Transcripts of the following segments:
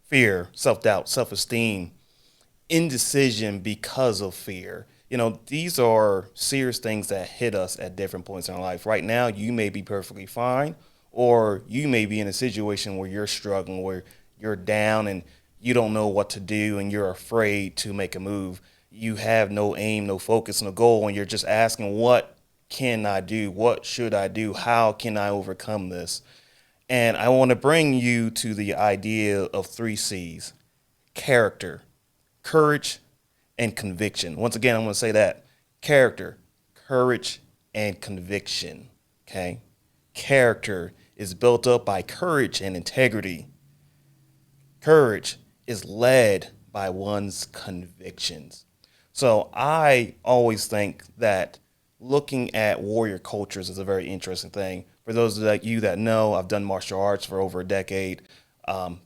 fear, self-doubt, self-esteem, indecision because of fear. These are serious things that hit us at different points in our life. Right now, you may be perfectly fine, or you may be in a situation where you're struggling, where you're down and you don't know what to do and you're afraid to make a move. You have no aim, no focus, no goal, and you're just asking, what can I do? What should I do? How can I overcome this? And I want to bring you to the idea of three C's: character, courage, and conviction. Once again, I'm going to say that: character, courage, and conviction. Okay? Character is built up by courage and integrity. Courage is led by one's convictions. So I always think that looking at warrior cultures is a very interesting thing. For those like you that know, I've done martial arts for over a decade.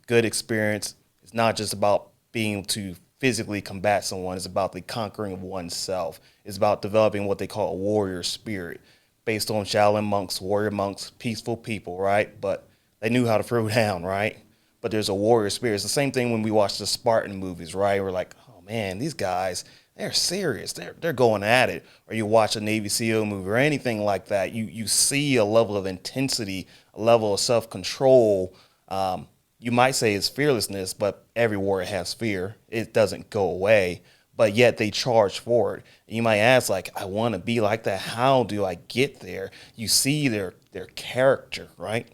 Good experience. It's not just about being able to physically combat someone. It's about the conquering of oneself. It's about developing what they call a warrior spirit, based on Shaolin monks, warrior monks, peaceful people, right? But they knew how to throw down, right? But there's a warrior spirit. It's the same thing when we watch the Spartan movies, right? We're like, oh man, these guys, they're serious. They're going at it. Or you watch a Navy SEAL movie or anything like that. You see a level of intensity, a level of self control. You might say it's fearlessness, but every warrior has fear. It doesn't go away, but yet they charge forward. And you might ask, like, I want to be like that. How do I get there? You see their character, right?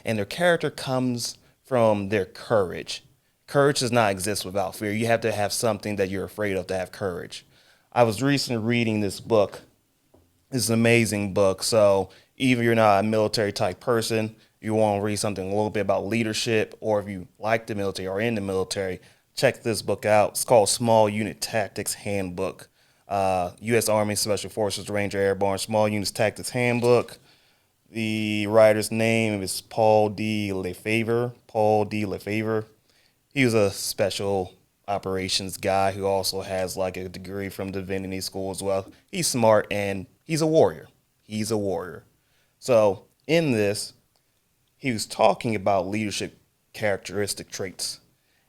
And their character comes from their courage. Courage does not exist without fear. You have to have something that you're afraid of to have courage. I was recently reading this book. It's an amazing book. So even if you're not a military type person, you want to read something a little bit about leadership, or if you like the military or in the military, check this book out. It's called Small Unit Tactics Handbook. U.S. Army Special Forces Ranger Airborne Small Units Tactics Handbook. The writer's name is Paul D. Lefevre. Paul D. Lefevre. He was a special operations guy who also has like a degree from divinity school as well. He's smart and he's a warrior. He's a warrior. So in this, he was talking about leadership characteristic traits.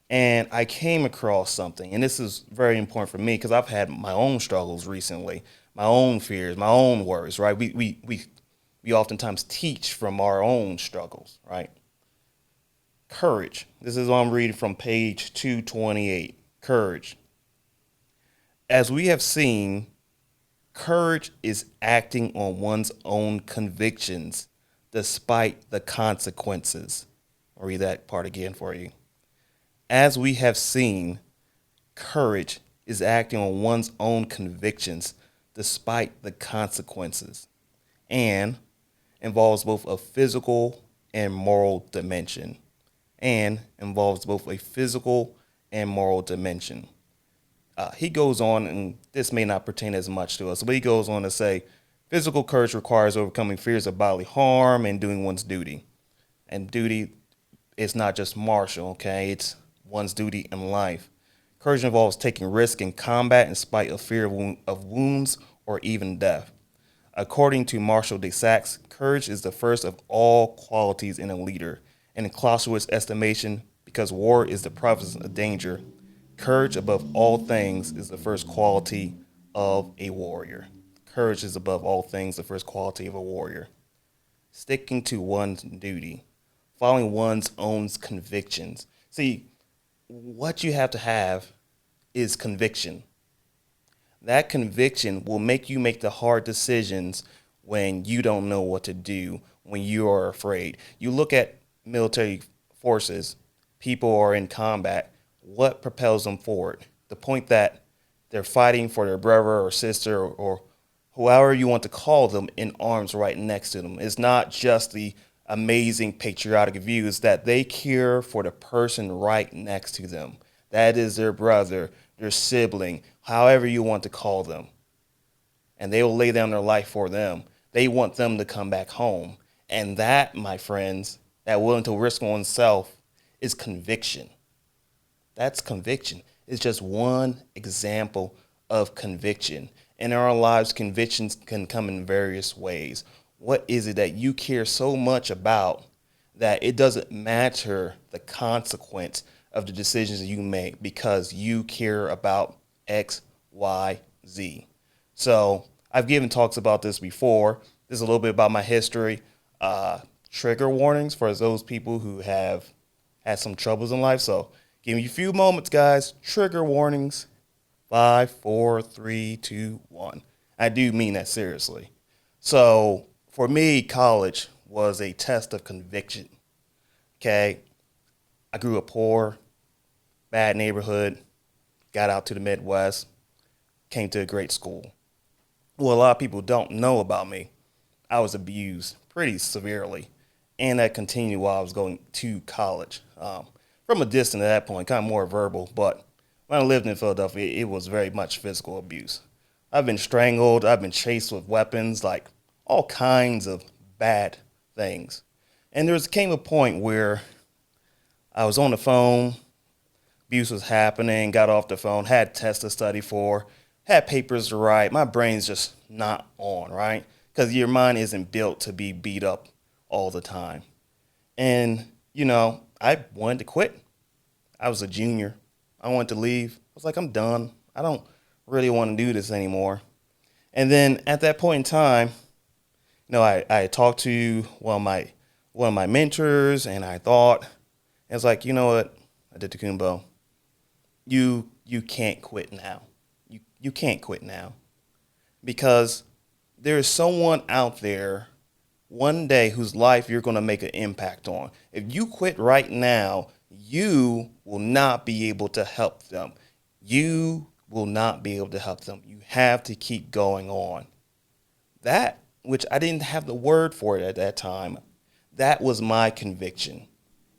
And I came across something, and this is very important for me because I've had my own struggles recently, my own fears, my own worries, right? We oftentimes teach from our own struggles, right? Courage. This is what I'm reading from page 228. Courage. As we have seen, courage is acting on one's own convictions despite the consequences. I'll read that part again for you. As we have seen, courage is acting on one's own convictions despite the consequences, and involves both a physical and moral dimension. And involves both a physical and moral dimension. He goes on, and this may not pertain as much to us, but he goes on to say, physical courage requires overcoming fears of bodily harm and doing one's duty. And duty is not just martial, okay? It's one's duty in life. Courage involves taking risk in combat in spite of fear of wounds or even death. According to Marshall de Saxe, courage is the first of all qualities in a leader. And in Clausewitz's estimation, because war is the presence of danger, courage above all things is the first quality of a warrior. Courage is above all things the first quality of a warrior. Sticking to one's duty, following one's own convictions. See, what you have to have is conviction. That conviction will make you make the hard decisions when you don't know what to do, when you are afraid. You look at military forces, people are in combat. What propels them forward? The point that they're fighting for their brother or sister or whoever you want to call them in arms right next to them. It's not just the amazing patriotic view, it's that they care for the person right next to them. That is their brother, their sibling, however you want to call them. And they will lay down their life for them. They want them to come back home. And that, my friends, that willing to risk oneself is conviction. That's conviction. It's just one example of conviction. In our lives, convictions can come in various ways. What is it that you care so much about that it doesn't matter the consequence of the decisions that you make because you care about X, Y, Z. So I've given talks about this before. This is a little bit about my history. Uh, Trigger warnings for those people who have had some troubles in life. So give me a few moments, guys. Trigger warnings. 5, 4, 3, 2, 1. I do mean that seriously. So for me, college was a test of conviction. Okay. I grew up poor, bad neighborhood, got out to the Midwest, came to a great school. What a lot of people don't know about me, I was abused pretty severely. And that continued while I was going to college. From a distance at that point, kind of more verbal, but when I lived in Philadelphia, it was very much physical abuse. I've been strangled, I've been chased with weapons, like all kinds of bad things. And there came a point where I was on the phone, abuse was happening, got off the phone, had tests to study for, had papers to write. My brain's just not on, right? Because your mind isn't built to be beat up all the time. And, I wanted to quit. I was a junior. I wanted to leave. I was like, I'm done. I don't really want to do this anymore. And then at that point in time, I talked to one of my mentors, and I thought, I was like, you know what, Adetokunbo, you can't quit now. You can't quit now because there is someone out there one day whose life you're going to make an impact on. If you quit right now, you will not be able to help them. You will not be able to help them. You have to keep going on. That, which I didn't have the word for it at that time, that was my conviction.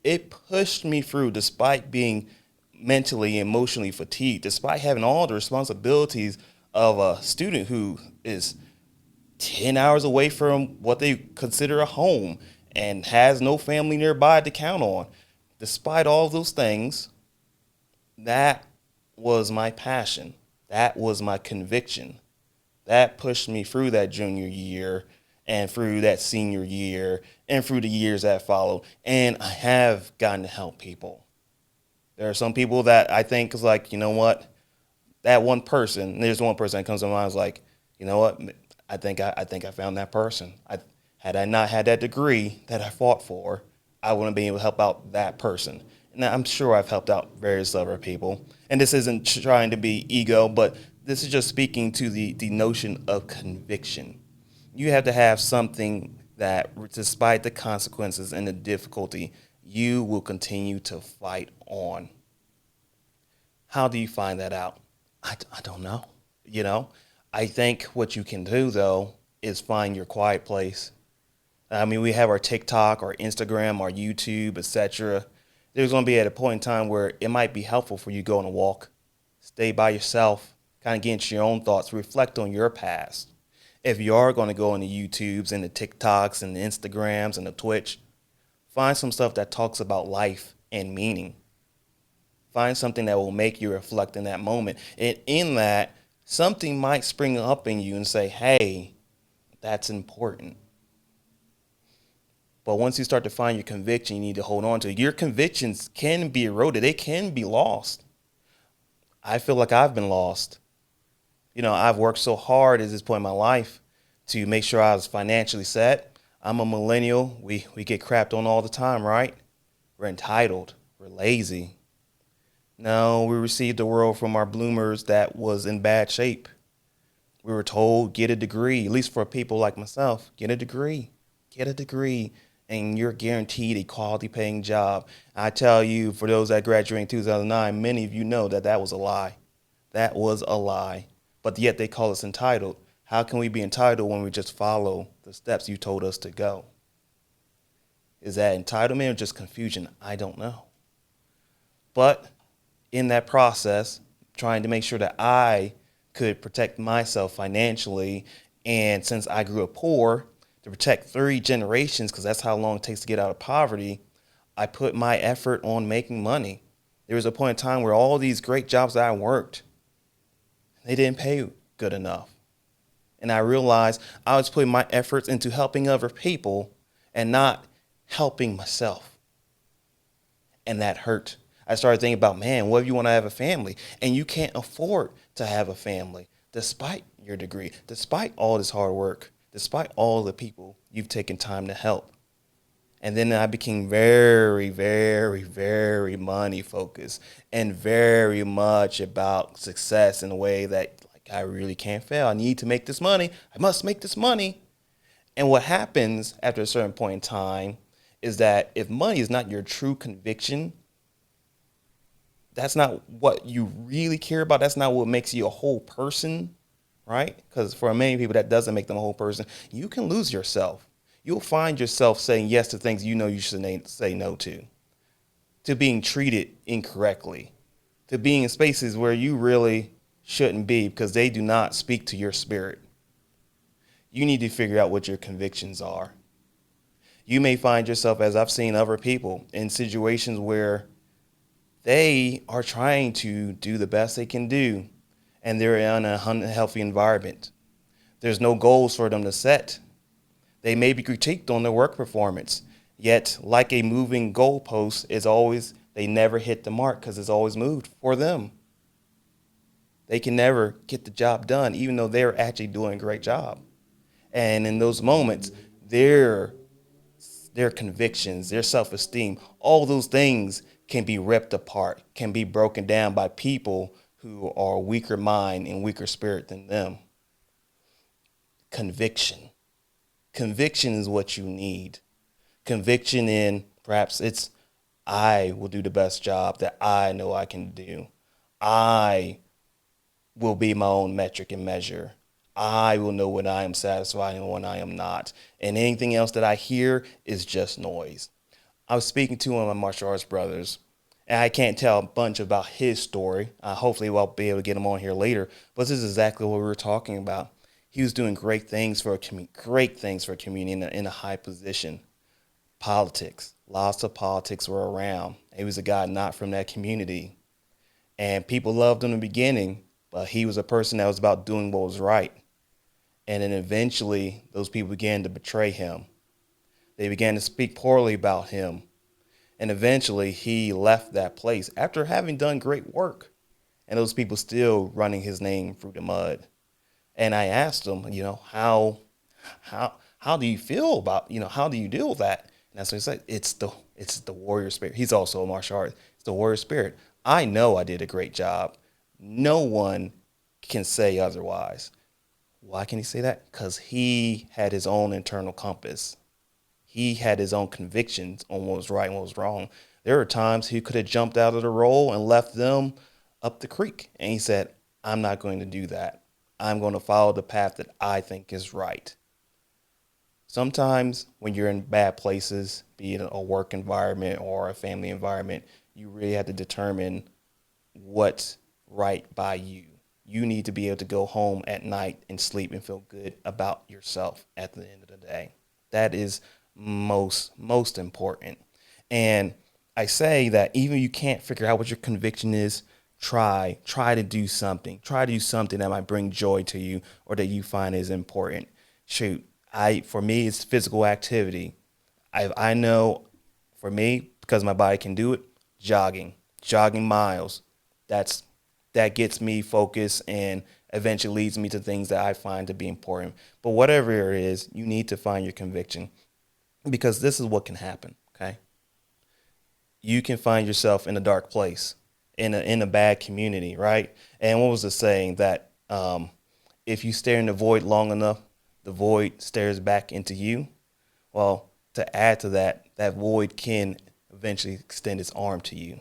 It pushed me through despite being mentally, emotionally fatigued, despite having all the responsibilities of a student who is 10 hours away from what they consider a home and has no family nearby to count on. Despite all those things, that was my passion. That was my conviction. That pushed me through that junior year and through that senior year and through the years that followed. And I have gotten to help people. There are some people that I think is like, you know what? That one person, there's one person that comes to mind is like, you know what? I think I found that person. Had I not had that degree that I fought for, I wouldn't be able to help out that person. And I'm sure I've helped out various other people. And this isn't trying to be ego, but this is just speaking to the notion of conviction. You have to have something that, despite the consequences and the difficulty, you will continue to fight on. How do you find that out? I don't know. I think what you can do, though, is find your quiet place. I mean, we have our TikTok, our Instagram, our YouTube, etc. There's going to be at a point in time where it might be helpful for you to go on a walk, stay by yourself, kind of get into your own thoughts, reflect on your past. If you are going to go on the YouTubes and the TikToks and the Instagrams and the Twitch, find some stuff that talks about life and meaning. Find something that will make you reflect in that moment. And in that, something might spring up in you and say, hey, that's important. But once you start to find your conviction, you need to hold on to it. Your convictions can be eroded. They can be lost. I feel like I've been lost. I've worked so hard at this point in my life to make sure I was financially set. I'm a millennial. We get crapped on all the time, right? We're entitled. We're lazy. No, we received a world from our bloomers that was in bad shape. We were told, get a degree, at least for people like myself, get a degree, and you're guaranteed a quality paying job. I tell you, for those that graduated in 2009, many of you know that was a lie. That was a lie. But yet they call us entitled. How can we be entitled when we just follow the steps you told us to go? Is that entitlement or just confusion? I don't know. But in that process, trying to make sure that I could protect myself financially, and since I grew up poor, to protect 3 generations, because that's how long it takes to get out of poverty, I put my effort on making money. There was a point in time where all these great jobs that I worked, they didn't pay good enough. And I realized I was putting my efforts into helping other people and not helping myself. And that hurt. I started thinking about, man, what if you want to have a family and you can't afford to have a family despite your degree, despite all this hard work, despite all the people you've taken time to help. And then I became very, very, very money focused and very much about success in a way that like I really can't fail. I need to make this money. I must make this money. And what happens after a certain point in time is that if money is not your true conviction, that's not what you really care about. That's not what makes you a whole person, right? Because for many people, that doesn't make them a whole person. You can lose yourself. You'll find yourself saying yes to things you know you should say no to being treated incorrectly, to being in spaces where you really shouldn't be because they do not speak to your spirit. You need to figure out what your convictions are. You may find yourself, as I've seen other people, in situations where they are trying to do the best they can do and they're in a unhealthy environment. There's no goals for them to set. They may be critiqued on their work performance, yet like a moving goalpost is always, they never hit the mark because it's always moved for them. They can never get the job done, even though they're actually doing a great job. And in those moments, their convictions, their self-esteem, all those things can be ripped apart, can be broken down by people who are weaker mind and weaker spirit than them. Conviction. Conviction is what you need. Conviction in perhaps it's I will do the best job that I know I can do. I will be my own metric and measure. I will know when I am satisfied and when I am not. And anything else that I hear is just noise. I was speaking to one of my martial arts brothers, and I can't tell a bunch about his story. Hopefully, I'll be able to get him on here later. But this is exactly what we were talking about. He was doing great things for a community in a high position. Politics, lots of politics were around. He was a guy not from that community, and people loved him in the beginning. But he was a person that was about doing what was right. And then eventually, those people began to betray him. They began to speak poorly about him. And eventually, he left that place after having done great work. And those people still running his name through the mud. And I asked him, how do you feel about, how do you deal with that? And that's what he said. It's the warrior spirit. He's also a martial artist. It's the warrior spirit. I know I did a great job. No one can say otherwise. Why can he say that? Because he had his own internal compass. He had his own convictions on what was right and what was wrong. There were times he could have jumped out of the role and left them up the creek. And he said, I'm not going to do that. I'm going to follow the path that I think is right. Sometimes when you're in bad places, be it a work environment or a family environment, you really have to determine what's right by you. You need to be able to go home at night and sleep and feel good about yourself at the end of the day. That is most important. And I say that even if you can't figure out what your conviction is, try to do something. Try to do something that might bring joy to you or that you find is important. Shoot, for me, it's physical activity. I know for me, because my body can do it, jogging miles. That gets me focused and eventually leads me to things that I find to be important. But whatever it is, you need to find your conviction, because this is what can happen, okay? You can find yourself in a dark place, in a bad community, right? And what was the saying that if you stare in the void long enough, the void stares back into you? Well, to add to that, that void can eventually extend its arm to you.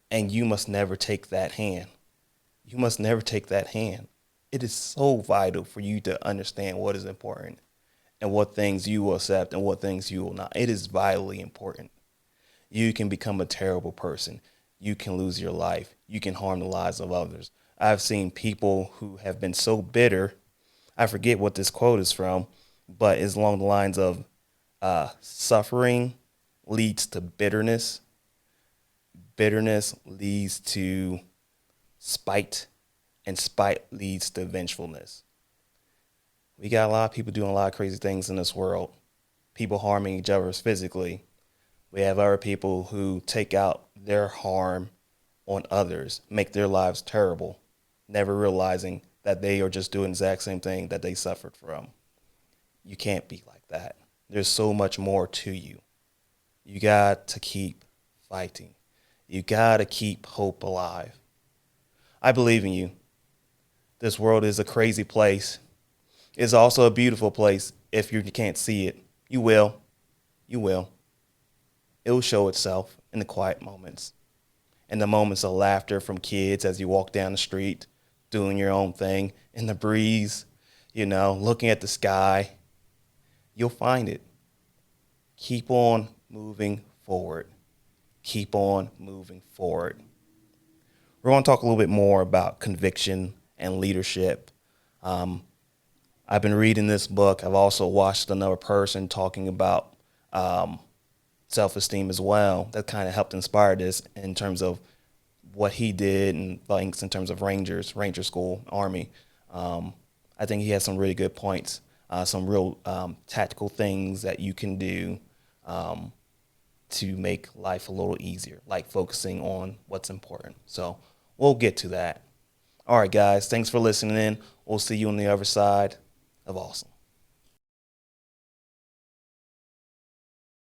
And you must never take that hand. You must never take that hand. It is so vital for you to understand what is important and what things you will accept and what things you will not. It is vitally important. You can become a terrible person. You can lose your life. You can harm the lives of others. I've seen people who have been so bitter. I forget what this quote is from, but it's along the lines of suffering leads to bitterness. Bitterness leads to spite, and spite leads to vengefulness. We got a lot of people doing a lot of crazy things in this world. People harming each other physically. We have other people who take out their harm on others, make their lives terrible, never realizing that they are just doing the exact same thing that they suffered from. You can't be like that. There's so much more to you. You got to keep fighting. You got to keep hope alive. I believe in you. This world is a crazy place. It's also a beautiful place if you can't see it. You will. You will. It will show itself in the quiet moments, in the moments of laughter from kids as you walk down the street, doing your own thing, in the breeze, looking at the sky. You'll find it. Keep on moving forward. Keep on moving forward. We're going to talk a little bit more about conviction and leadership. I've been reading this book. I've also watched another person talking about self-esteem as well. That kind of helped inspire this in terms of what he did and things in terms of Ranger School, Army. I think he has some really good points, some real tactical things that you can do to make life a little easier, like focusing on what's important. So we'll get to that. All right, guys, thanks for listening in. We'll see you on the other side of awesome.